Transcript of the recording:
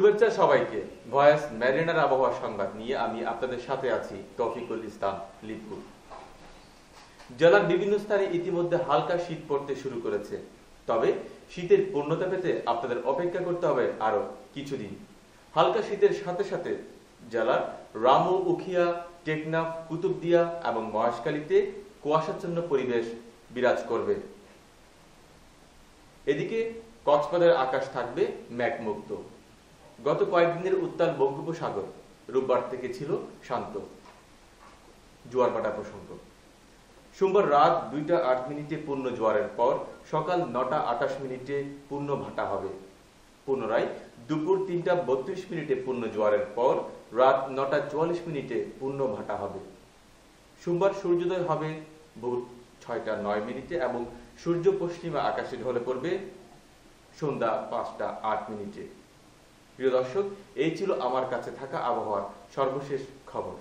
শুভেচ্ছা সবাইকে। Voice mariner আবহাওয়া সংবাদ নিয়ে আমি আপনাদের সাথে আছি তৌফিকুল ইসলাম লিপু। জেলার বিভিন্ন স্থানে ইতিমধ্যে হালকা শীত পড়তে শুরু করেছে, তবে শীতের পূর্ণতা পেতে আপনাদের অপেক্ষা করতে হবে আরো কিছুদিন। হালকা শীতের সাথে সাথে জেলার রামু, উখিয়া, টেকনাফ, কুতুবদিয়া এবং মহেশখালীতে কুয়াশাচ্ছন্ন পরিবেশ বিরাজ করবে। এদিকে কক্সবাজারের আকাশ থাকবে মেঘমুক্ত। গত কয়েকদিনের উত্তাল বঙ্গোপসাগর রোববার থেকে ছিল শান্ত। জোয়ার ভাটা প্রসঙ্গ, সোমবার রাত 2টা 8 মিনিটে পূর্ণ জোয়ারের পর সকাল 9টা 28 মিনিটে পূর্ণ ভাটা হবে। পুনরায় দুপুর 3টা 32 মিনিটে পূর্ণ জোয়ারের পর রাত 9টা 44 মিনিটে পূর্ণ ভাটা হবে। সোমবার সূর্যোদয় হবে ভোর 6টা 9 মিনিটে এবং সূর্য পশ্চিমা আকাশে ঢলে পড়বে সন্ধ্যা 5টা 8 মিনিটে। প্রিয় দর্শক, এই ছিল আমার কাছে থাকা আবহাওয়ার সর্বশেষ খবর।